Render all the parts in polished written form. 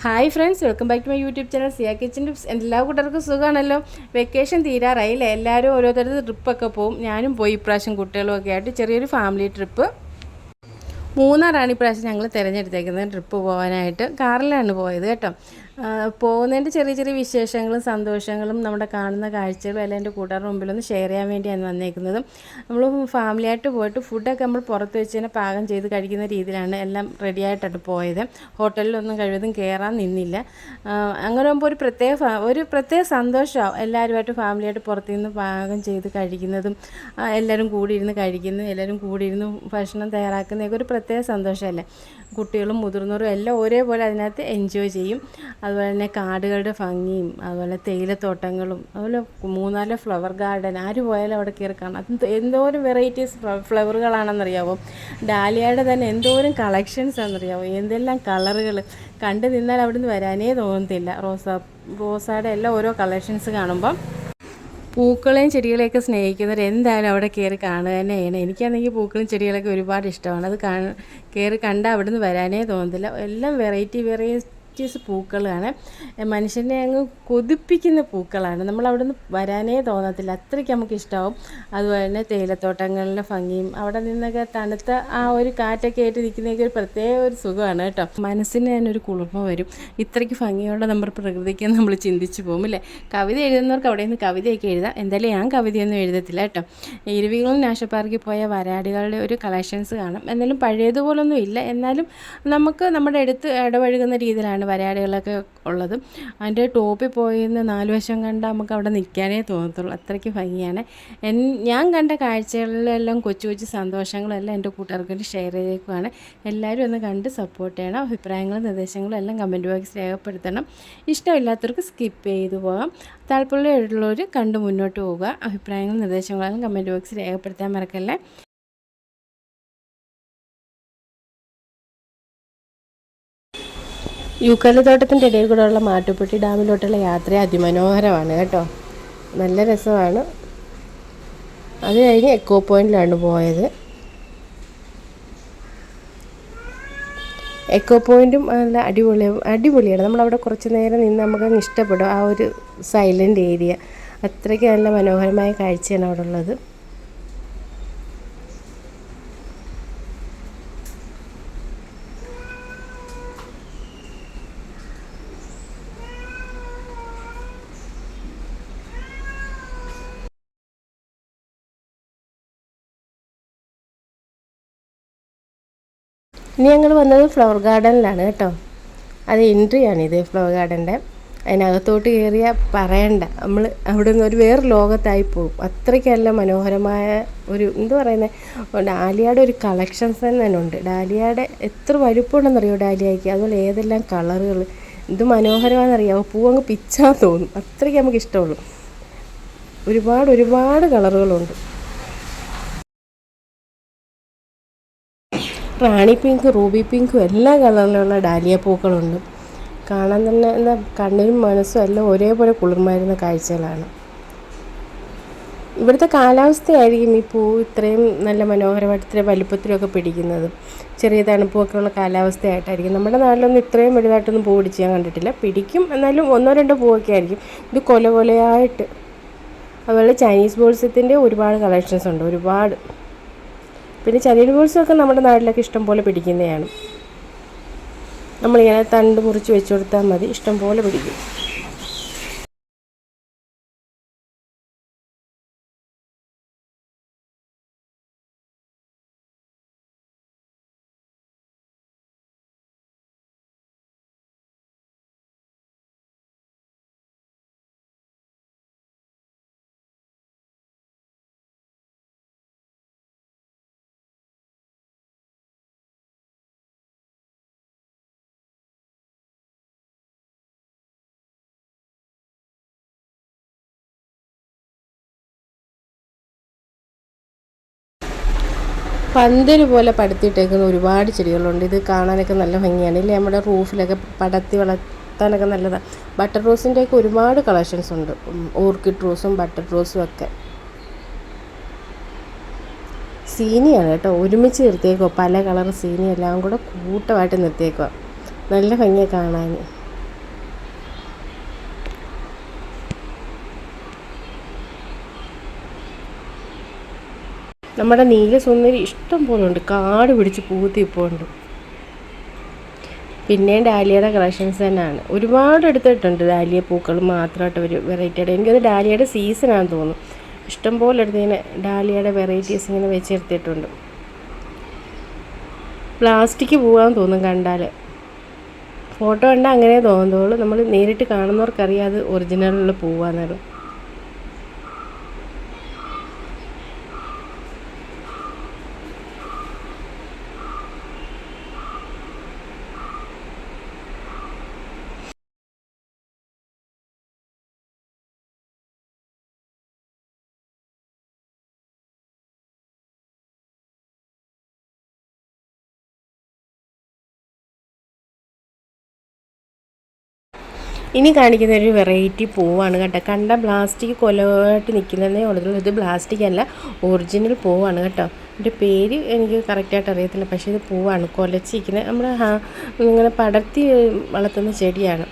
Hi friends, welcome back to my YouTube channel Siya kitchen tips. എല്ലാ കൂട്ടർക്കും സുഖമാണല്ലോ. Vacation തീരാറായില്ലേ, എല്ലാവരും ഓരോരുത്തർ ട്രിപ്പൊക്കെ പോവും. ഞാനും പോയി ഇപ്രാവശ്യം കുട്ടികളും ഒക്കെ ആയിട്ട് ചെറിയൊരു ഫാമിലി ട്രിപ്പ്. മൂന്നാറാണ് ഇപ്രാവശ്യം ഞങ്ങൾ തിരഞ്ഞെടുത്തേക്കുന്നത് ട്രിപ്പ് പോകാനായിട്ട്. കാറിലാണ് പോയത് കേട്ടോ. പോകുന്നതിൻ്റെ ചെറിയ ചെറിയ വിശേഷങ്ങളും സന്തോഷങ്ങളും നമ്മുടെ കാണുന്ന കാഴ്ചകളും എല്ലാം എൻ്റെ കൂട്ടുകാരുടെ മുമ്പിലൊന്ന് ഷെയർ ചെയ്യാൻ വേണ്ടിയാണ് വന്നേക്കുന്നത്. നമ്മൾ ഫാമിലിയായിട്ട് പോയിട്ട് ഫുഡൊക്കെ നമ്മൾ പുറത്ത് വെച്ച് തന്നെ പാകം ചെയ്ത് കഴിക്കുന്ന രീതിയിലാണ് എല്ലാം റെഡിയായിട്ടാണ് പോയത്. ഹോട്ടലിലൊന്നും കഴിവതും കയറാൻ നിന്നില്ല. അങ്ങനെ ആകുമ്പോൾ ഒരു പ്രത്യേക സന്തോഷമാവും എല്ലാവരുമായിട്ട് ഫാമിലിയായിട്ട് പുറത്തുനിന്ന് പാകം ചെയ്ത് കഴിക്കുന്നതും എല്ലാവരും കൂടിയിരുന്ന് കഴിക്കുന്നതും എല്ലാവരും കൂടിയിരുന്ന് ഭക്ഷണം തയ്യാറാക്കുന്നതൊക്കെ ഒരു പ്രത്യേക സന്തോഷമല്ലേ. കുട്ടികളും മുതിർന്നവരും എല്ലാം ഒരേപോലെ അതിനകത്ത് എൻജോയ് ചെയ്യും. അതുപോലെ തന്നെ കാടുകളുടെ ഭംഗിയും അതുപോലെ തേയിലത്തോട്ടങ്ങളും അതുപോലെ മൂന്നാറിലെ ഫ്ലവർ ഗാർഡൻ ആര് പോയാലും അവിടെ കയറി കാണാം. അത് എന്തോരം വെറൈറ്റീസ് ഫ്ലവറുകളാണെന്നറിയാമോ. ഡാലിയയുടെ തന്നെ എന്തോരം കളക്ഷൻസ് ആണെന്നറിയാമോ. എന്തെല്ലാം കളറുകൾ കണ്ടു നിന്നാൽ അവിടെ നിന്ന് വരാനേ തോന്നത്തില്ല. റോസായുടെ എല്ലാം ഓരോ കളക്ഷൻസ് കാണുമ്പം പൂക്കളെയും ചെടികളെയൊക്കെ സ്നേഹിക്കുന്നവർ എന്തായാലും അവിടെ കയറി കാണുക തന്നെയാണ്. എനിക്കാണെങ്കിൽ പൂക്കളും ചെടികളൊക്കെ ഒരുപാട് ഇഷ്ടമാണ്. അത് കയറി കണ്ടാൽ അവിടെ നിന്ന് വരാനേ തോന്നത്തില്ല. എല്ലാം വെറൈറ്റീസ് പൂക്കളാണ്. മനുഷ്യനെ അങ്ങ് കൊതിപ്പിക്കുന്ന പൂക്കളാണ്. നമ്മൾ അവിടെ നിന്ന് വരാനേ തോന്നത്തില്ല, അത്രയ്ക്ക് നമുക്ക് ഇഷ്ടമാവും. അതുപോലെ തന്നെ തേയിലത്തോട്ടങ്ങളിലെ ഭംഗിയും അവിടെ നിന്നൊക്കെ തണുത്ത ആ ഒരു കാറ്റൊക്കെ ആയിട്ട് നിൽക്കുന്നതൊക്കെ ഒരു പ്രത്യേക ഒരു സുഖമാണ് കേട്ടോ. മനസ്സിന് തന്നെ ഒരു കുളിർമ വരും. ഇത്രയ്ക്ക് ഭംഗിയോടെ നമ്മുടെ പ്രകൃതിക്ക് നമ്മൾ ചിന്തിച്ച് പോകും അല്ലേ. കവിത എഴുതുന്നവർക്ക് അവിടെ നിന്ന് കവിതയൊക്കെ എഴുതാം. എന്തായാലും ഞാൻ കവിതയൊന്നും എഴുതത്തില്ല കേട്ടോ. ഇരവികുളം നാഷണൽ പാർക്കിൽ പോയ വരാടികളുടെ ഒരു കളക്ഷൻസ് കാണാം. എന്നാലും പഴയതുപോലൊന്നും ഇല്ല, എന്നാലും നമുക്ക് നമ്മുടെ അടുത്ത് ഇടപഴകുന്ന രീതിയിലാണ് വരാടികളൊക്കെ ഉള്ളത്. അതിൻ്റെ ടോപ്പിൽ പോയിന്ന് 4 വശം കണ്ടാൽ നമുക്ക് അവിടെ നിൽക്കാനേ തോന്നത്തുള്ളൂ, അത്രയ്ക്ക് ഭംഗിയാണ്. ഞാൻ കണ്ട കാഴ്ചകളിലെല്ലാം കൊച്ചു കൊച്ചു സന്തോഷങ്ങളെല്ലാം എൻ്റെ കൂട്ടുകാർക്ക് ഷെയർ ചെയ്തേക്കുവാണ്. എല്ലാവരും ഒന്ന് കണ്ട് സപ്പോർട്ട് ചെയ്യണം. അഭിപ്രായങ്ങളും നിർദ്ദേശങ്ങളും എല്ലാം കമൻറ്റ് ബോക്സിൽ രേഖപ്പെടുത്തണം. ഇഷ്ടമില്ലാത്തവർക്ക് സ്കിപ്പ് ചെയ്തു പോകാം. താല്പര്യമുള്ളവർ കണ്ട് മുന്നോട്ട് പോവുക. അഭിപ്രായങ്ങളും നിർദ്ദേശങ്ങളും കമൻറ്റ് ബോക്സിൽ രേഖപ്പെടുത്താൻ മറക്കല്ലേ. യൂക്കാലിത്തോട്ടത്തിൻ്റെ ഇടയിൽ കൂടെയുള്ള മാട്ടുപ്പെട്ടി ഡാമിലോട്ടുള്ള യാത്ര അതിമനോഹരമാണ് കേട്ടോ. നല്ല രസമാണ്. അത് കഴിഞ്ഞ് എക്കോ പോയിൻറ്റിലാണ് പോയത്. എക്കോ പോയിൻറ്റും നല്ല അടിപൊളിയാണ്. നമ്മളവിടെ കുറച്ച് നേരം നിന്ന് നമുക്കങ്ങ് ഇഷ്ടപ്പെടും ആ ഒരു സൈലൻ്റ് ഏരിയ. അത്രയ്ക്ക് നല്ല മനോഹരമായ കാഴ്ചയാണ് അവിടെ ഉള്ളത്. ഇനി ഞങ്ങൾ വന്നത് ഫ്ലവർ ഗാർഡനിലാണ് കേട്ടോ. അത് എൻട്രിയാണിത് ഫ്ലവർ ഗാർഡൻ്റെ. അതിനകത്തോട്ട് കയറിയാൽ പറയണ്ട, നമ്മൾ അവിടെ നിന്ന് ഒരു വേറെ ലോകത്തായി പോകും. അത്രയ്ക്ക് നല്ല മനോഹരമായ ഒരു എന്താ പറയുന്നത്, ഡാലിയയുടെ ഒരു കളക്ഷൻസ് തന്നെ ഉണ്ട്. ഡാലിയയുടെ എത്ര വലുപ്പമുണ്ടെന്നറിയോ ഡാലിയയ്ക്ക്. അതുപോലെ ഏതെല്ലാം കളറുകൾ, ഇത് മനോഹരമാണെന്നറിയാമോ. പൂവങ്ങ് പിച്ചാൻ തോന്നും, അത്രയ്ക്ക് നമുക്ക് ഇഷ്ടമുള്ളൂ. ഒരുപാട് കളറുകളുണ്ട്. റാണി പിങ്ക്, റൂബി പിങ്കും എല്ലാ കളറിലുള്ള ഡാലിയ പൂക്കളുണ്ട്. കാണാൻ തന്നെ എന്താ കണ്ണിനും മനസ്സും എല്ലാം ഒരേപോലെ കുളിർമായിരുന്ന കാഴ്ചകളാണ്. ഇവിടുത്തെ കാലാവസ്ഥയായിരിക്കും ഈ പൂ ഇത്രയും നല്ല മനോഹരമായിട്ട് ഇത്രയും വലുപ്പത്തിലൊക്കെ പിടിക്കുന്നത്. ചെറിയ തണുപ്പൊക്കെ ഉള്ള കാലാവസ്ഥയായിട്ടായിരിക്കും. നമ്മുടെ നാട്ടിലൊന്നും ഇത്രയും വലുതായിട്ടൊന്നും പൂ പിടിച്ച് ഞാൻ കണ്ടിട്ടില്ല. പിടിക്കും, എന്നാലും 1-2 പൂവൊക്കെ ആയിരിക്കും. ഇത് കൊലയായിട്ട്. അതുപോലെ ചൈനീസ് ബോൾസത്തിൻ്റെ ഒരുപാട് കളക്ഷൻസ് ഉണ്ട്, ഒരുപാട്. പിന്നെ ചൈനീസ് ബോൾസൊക്കെ നമ്മുടെ നാട്ടിലൊക്കെ ഇഷ്ടം പോലെ പിടിക്കുന്നതാണ്. നമ്മളിങ്ങനെ തണ്ട് മുറിച്ച് വെച്ച് കൊടുത്താൽ മതി, ഇഷ്ടം പോലെ പിടിക്കും. പന്തൽ പോലെ പടുത്തിയിട്ടേക്കുന്ന ഒരുപാട് ചെടികളുണ്ട്. ഇത് കാണാനൊക്കെ നല്ല ഭംഗിയാണ് ഇല്ലേ. നമ്മുടെ റൂഫിലൊക്കെ പടർത്തി വളർത്താനൊക്കെ നല്ലതാണ്. ബട്ടർ റോസിൻ്റെയൊക്കെ ഒരുപാട് കളക്ഷൻസ് ഉണ്ട്. ഓർക്കിഡ് റോസും ബട്ടർ റോസും ഒക്കെ. സീനിയാണ് കേട്ടോ, ഒരുമിച്ച് നിർത്തിയേക്കുക. പല കളർ സീനി എല്ലാം കൂടെ കൂട്ടമായിട്ട് നിർത്തിയേക്കുക. നല്ല ഭംഗിയാണ് കാണാൻ. നമ്മുടെ നീലസുന്ദരി ഇഷ്ടം പോലെ ഉണ്ട്, കാട് പിടിച്ച് പൂത്തി ഇപ്പോൾ ഉണ്ട്. പിന്നെയും ഡാലിയയുടെ കളക്ഷൻസ് തന്നെയാണ്. ഒരുപാട് എടുത്തിട്ടുണ്ട് ഡാലിയ പൂക്കൾ മാത്രമായിട്ട് ഒരു വെറൈറ്റിയുടെ. എനിക്കത് ഡാലിയയുടെ സീസണാണെന്ന് തോന്നുന്നു. ഇഷ്ടം പോലെ എടുത്തിങ്ങനെ ഡാലിയയുടെ വെറൈറ്റീസ് ഇങ്ങനെ വെച്ചെടുത്തിട്ടുണ്ട്. പ്ലാസ്റ്റിക് പൂവാന്ന് തോന്നും കണ്ടാൽ, ഫോട്ടോ കണ്ടാൽ അങ്ങനെ തോന്നുള്ളൂ. നമ്മൾ നേരിട്ട് കാണുന്നവർക്കറിയാം അത് ഒറിജിനലുള്ള പൂവാന്നാണ്. ഇനി കാണിക്കുന്ന ഒരു വെറൈറ്റി പൂവാണ് കേട്ടോ. കണ്ട പ്ലാസ്റ്റിക് കൊലമായിട്ട് നിൽക്കുന്നതേ ഉള്ളൂ. ഇത് പ്ലാസ്റ്റിക് അല്ല, ഒറിജിനൽ പൂവാണ് കേട്ടോ. ഇതിൻ്റെ പേര് എനിക്ക് കറക്റ്റായിട്ട് അറിയത്തില്ല, പക്ഷേ ഇത് പൂവാണ് കൊലച്ചിരിക്കുന്നത്. നമ്മൾ ഇങ്ങനെ പടർത്തി വളർത്തുന്ന ചെടിയാണ്.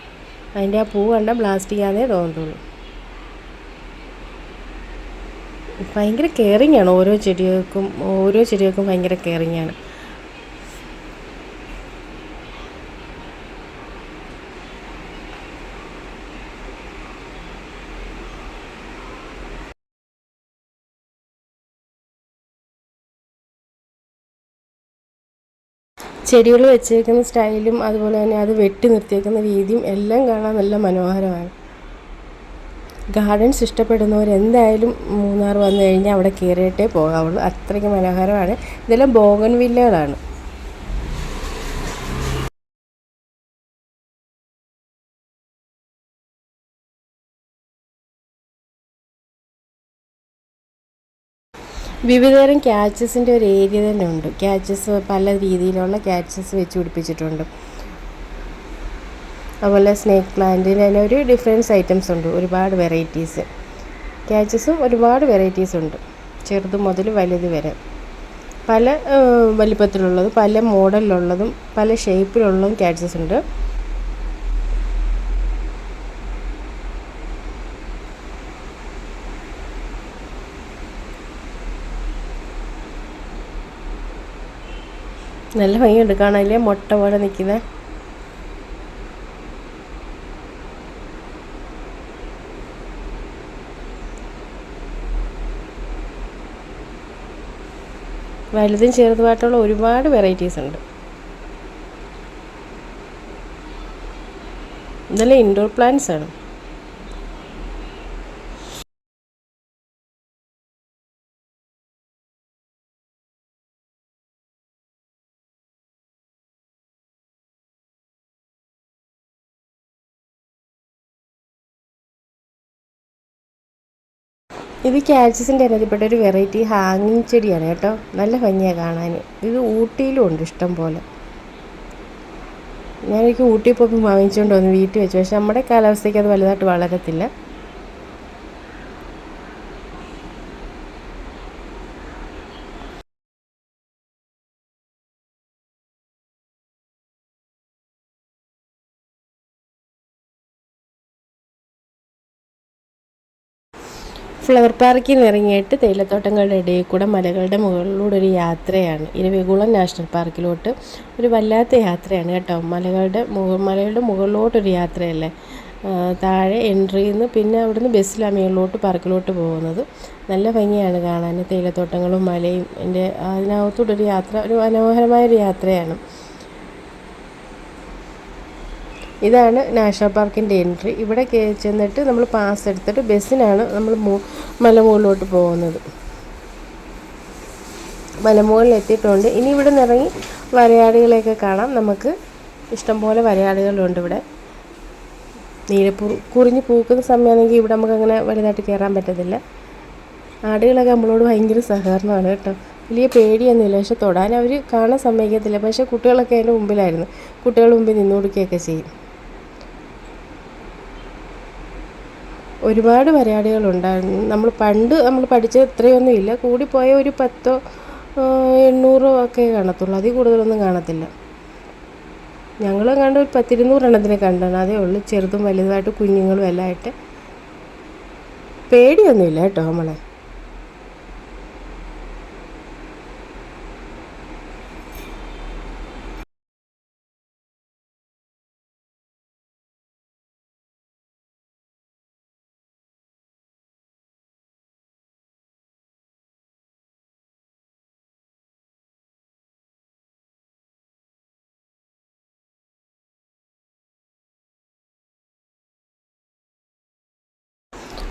അതിൻ്റെ ആ പൂ കണ്ട പ്ലാസ്റ്റിക് ആണെന്നേ തോന്നുള്ളൂ. ഭയങ്കര കെയറിങ് ആണ് ഓരോ ചെടികൾക്കും ഭയങ്കര കെയറിങ് ആണ്. ചെടികൾ വെച്ചേക്കുന്ന സ്റ്റൈലും അതുപോലെ തന്നെ അത് വെട്ടി നിർത്തിയേക്കുന്ന രീതിയും എല്ലാം കാണാൻ നല്ല മനോഹരമാണ്. ഗാർഡൻസ് ഇഷ്ടപ്പെടുന്നവർ എന്തായാലും മൂന്നാർ വന്നു കഴിഞ്ഞാൽ അവിടെ കയറിയിട്ടേ പോകാവുള്ളൂ. അത്രയ്ക്ക് മനോഹരമാണ്. ഇതെല്ലാം ബോഗൺവില്ലകളാണ്. വിവിധതരം ക്യാച്ചസിൻ്റെ ഒരു ഏരിയ തന്നെ ഉണ്ട്. ക്യാച്ചസ് പല രീതിയിലുള്ള ക്യാച്ചസ് വെച്ച് പിടിപ്പിച്ചിട്ടുണ്ട്. അതുപോലെ സ്നേക്ക് പ്ലാന്റിന് തന്നെ ഒരു ഡിഫറൻസ് ഐറ്റംസ് ഉണ്ട്, ഒരുപാട് വെറൈറ്റീസ്. ക്യാച്ചസും ഒരുപാട് വെറൈറ്റീസ് ഉണ്ട്, ചെറുത് മുതൽ വലുത് വരെ. പല വലിപ്പത്തിലുള്ളതും പല മോഡലിലുള്ളതും പല ഷേപ്പിലുള്ളതും ക്യാച്ചസ് ഉണ്ട്. നല്ല ഭംഗിയുണ്ട് കാണാനില്ലേ, മുട്ട പോലെ നിൽക്കുന്നത്. വലുതും ചെറുതുമായിട്ടുള്ള ഒരുപാട് വെറൈറ്റീസ് ഉണ്ട്. ഇതെല്ലാം ഇൻഡോർ പ്ലാന്റ്സ് ആണ്. ഇത് ക്യാച്ചസിൻ്റെ ഇനത്തിൽപ്പെട്ട ഒരു വെറൈറ്റി ഹാങ്ങിങ് ചെടിയാണ് കേട്ടോ. നല്ല ഭംഗിയാണ് കാണാൻ. ഇത് ഊട്ടിയിലും ഉണ്ട് ഇഷ്ടം പോലെ. ഞാനെനിക്ക് ഊട്ടി പോയപ്പോൾ വാങ്ങിച്ചുകൊണ്ട് വന്ന് വീട്ടിൽ വെച്ചു, പക്ഷെ നമ്മുടെ കാലാവസ്ഥയ്ക്ക് അത് വലുതായിട്ട് വളരത്തില്ല. ഫ്ലവർ പാർക്കിൽ നിന്ന് ഇറങ്ങിയിട്ട് തേയിലത്തോട്ടങ്ങളുടെ ഇടയിൽ കൂടെ മലകളുടെ മുകളിലൂടെ ഒരു യാത്രയാണ്. ഇരവികുളം നാഷണൽ പാർക്കിലോട്ട് ഒരു വല്ലാത്ത യാത്രയാണ് കേട്ടോ. മലകളുടെ മുകളിലോട്ടൊരു യാത്രയല്ലേ. താഴെ എൻട്രിയിൽ നിന്ന് പിന്നെ അവിടുന്ന് ബസ്സിലാണ് മുകളിലോട്ട് പാർക്കിലോട്ട് പോകുന്നത്. നല്ല ഭംഗിയാണ് കാണാൻ, തേയിലത്തോട്ടങ്ങളും മലയും. അതിനകത്തോട്ടൊരു യാത്ര, ഒരു മനോഹരമായൊരു യാത്രയാണ്. ഇതാണ് നാഷണൽ പാർക്കിൻ്റെ എൻട്രി. ഇവിടെ ചെന്നിട്ട് നമ്മൾ പാസ് എടുത്തിട്ട് ബസ്സിനാണ് നമ്മൾ മലമുകളിലോട്ട് പോകുന്നത്. മലമുകളിൽ എത്തിയിട്ടുണ്ട്. ഇനി ഇവിടെ നിന്ന് ഇറങ്ങി വരയാടുകളെയൊക്കെ കാണാം. നമുക്ക് ഇഷ്ടംപോലെ വരയാടുകളുണ്ട് ഇവിടെ. കുറിഞ്ഞ് പൂക്കുന്ന സമയമാണെങ്കിൽ ഇവിടെ നമുക്കങ്ങനെ വലുതായിട്ട് കയറാൻ പറ്റത്തില്ല. ആടുകളൊക്കെ നമ്മളോട് ഭയങ്കര സഹകരണമാണ് കേട്ടോ. വലിയ പേടിയൊന്നുമില്ല, പക്ഷെ തൊടാൻ അവർ കാണാൻ സമ്മതിക്കത്തില്ല. പക്ഷേ കുട്ടികളൊക്കെ അതിൻ്റെ മുമ്പിലായിരുന്നു, കുട്ടികൾ മുമ്പിൽ നിന്നു കൊടുക്കുകയൊക്കെ ചെയ്യും. ഒരുപാട് വരയാടുകളുണ്ടായിരുന്നു. നമ്മൾ പഠിച്ച ഇത്രയൊന്നും ഇല്ല, കൂടിപ്പോയ ഒരു 10 800 ഒക്കെ കാണത്തുള്ളൂ, അതിൽ കൂടുതലൊന്നും കാണത്തില്ല. ഞങ്ങൾ കണ്ട ഒരു 10-200 എണ്ണത്തിനെ കണ്ടാണ്, അതേ ഉള്ളൂ. ചെറുതും വലുതുമായിട്ട് കുഞ്ഞുങ്ങളും എല്ലാം ആയിട്ട്. പേടിയൊന്നുമില്ല കേട്ടോ നമ്മളെ.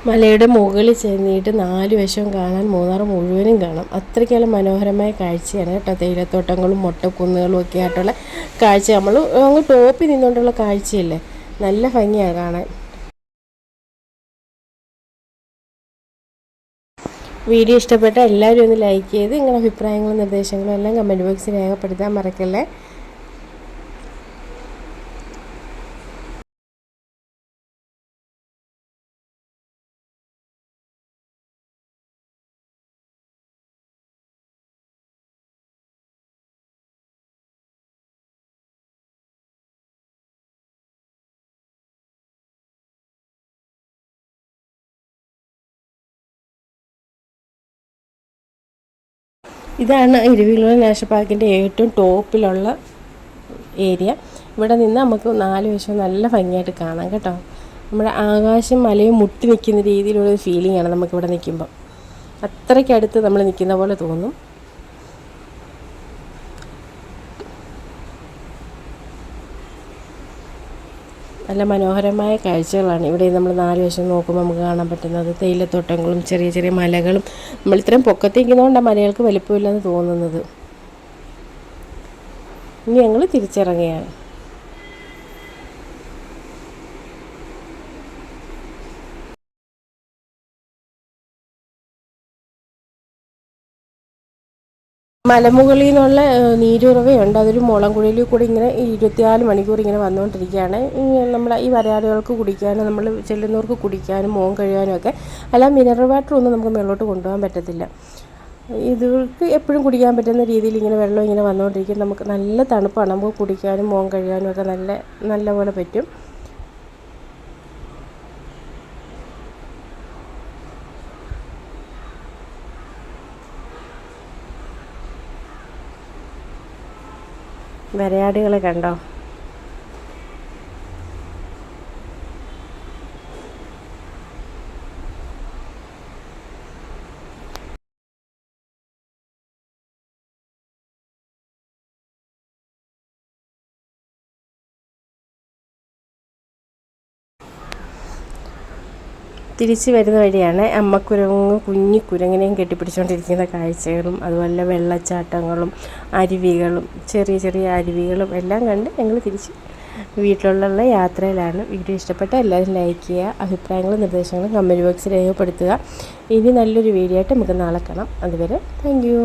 മലയുടെ മുകളിൽ ചെന്നിട്ട് 4 വശവും കാണാൻ മൂന്നാർ മുഴുവനും കാണാം. അത്രയ്ക്കെല്ലാം മനോഹരമായ കാഴ്ചയാണ് കേട്ടോ. തേയിലത്തോട്ടങ്ങളും മൊട്ടക്കുന്നുകളും ഒക്കെ ആയിട്ടുള്ള കാഴ്ച. നമ്മൾ അങ്ങ് ടോപ്പിൽ നിന്നുകൊണ്ടുള്ള കാഴ്ചയില്ലേ, നല്ല ഭംഗിയാണ് കാണാൻ. വീഡിയോ ഇഷ്ടപ്പെട്ട എല്ലാവരും ഒന്ന് ലൈക്ക് ചെയ്ത് നിങ്ങളുടെ അഭിപ്രായങ്ങളും നിർദ്ദേശങ്ങളും എല്ലാം കമൻറ്റ് ബോക്സിൽ രേഖപ്പെടുത്താൻ മറക്കല്ലേ. ഇതാണ് ഇരവികുളം നാഷണൽ പാർക്കിൻ്റെ ഏറ്റവും ടോപ്പിലുള്ള ഏരിയ. ഇവിടെ നിന്ന് നമുക്ക് 4 വശവും നല്ല ഭംഗിയായിട്ട് കാണാം കേട്ടോ. നമ്മുടെ ആകാശം മലയും മുട്ടി നിൽക്കുന്ന രീതിയിലുള്ളൊരു ഫീലിംഗാണ് നമുക്കിവിടെ നിൽക്കുമ്പോൾ. അത്രയ്ക്കടുത്ത് നമ്മൾ നിൽക്കുന്ന പോലെ തോന്നും. നല്ല മനോഹരമായ കാഴ്ചകളാണ് ഇവിടെ നമ്മൾ 4 വശം നോക്കുമ്പോൾ നമുക്ക് കാണാൻ പറ്റുന്നത്. തേയിലത്തോട്ടങ്ങളും ചെറിയ ചെറിയ മലകളും. നമ്മൾ ഇത്രയും പൊക്കത്തേക്കുന്നതുകൊണ്ടാണ് മലകൾക്ക് വലിപ്പമില്ലെന്ന് തോന്നുന്നത്. ഇനി ഞങ്ങൾ തിരിച്ചിറങ്ങുകയാണ്. മലമുകളിൽ നിന്നുള്ള നീരുറവയുണ്ട്. അതൊരു മുളംകുഴിയിൽ കൂടി ഇങ്ങനെ 24 മണിക്കൂർ ഇങ്ങനെ വന്നുകൊണ്ടിരിക്കുകയാണ്. നമ്മൾ ഈ വരയാടുകൾക്ക് കുടിക്കാനും നമ്മൾ ചെല്ലുന്നവർക്ക് കുടിക്കാനും മുഖം കഴുകാനും ഒക്കെ. അല്ല, മിനറൽ വാട്ടർ ഒന്നും നമുക്ക് മുകളിലോട്ട് കൊണ്ടുപോകാൻ പറ്റത്തില്ല. ഇതുകൾക്ക് എപ്പോഴും കുടിക്കാൻ പറ്റുന്ന രീതിയിൽ ഇങ്ങനെ വെള്ളം ഇങ്ങനെ വന്നുകൊണ്ടിരിക്കും. നമുക്ക് നല്ല തണുപ്പാണ്. നമുക്ക് കുടിക്കാനും മുഖം കഴുകാനും ഒക്കെ നല്ല പോലെ പറ്റും. വരയാടുകളെ കണ്ടോ? തിരിച്ച് വരുന്ന വഴിയാണ് അമ്മക്കുരങ്ങ് കുഞ്ഞിക്കുരങ്ങിനെയും കെട്ടിപ്പിടിച്ചുകൊണ്ടിരിക്കുന്ന കാഴ്ചകളും അതുപോലെ വെള്ളച്ചാട്ടങ്ങളും അരുവികളും ചെറിയ ചെറിയ അരുവികളും എല്ലാം കണ്ട് ഞങ്ങൾ തിരിച്ച് വീട്ടിലുള്ള യാത്രയിലാണ്. വീഡിയോ ഇഷ്ടപ്പെട്ട എല്ലാവരും ലൈക്ക് ചെയ്യുക. അഭിപ്രായങ്ങളും നിർദ്ദേശങ്ങളും കമൻറ്റ് ബോക്സിൽ രേഖപ്പെടുത്തുക. ഇനി നല്ലൊരു വീഡിയോ ആയിട്ട് നമുക്ക് നാളെ കാണാം. അതുവരെ താങ്ക് യു.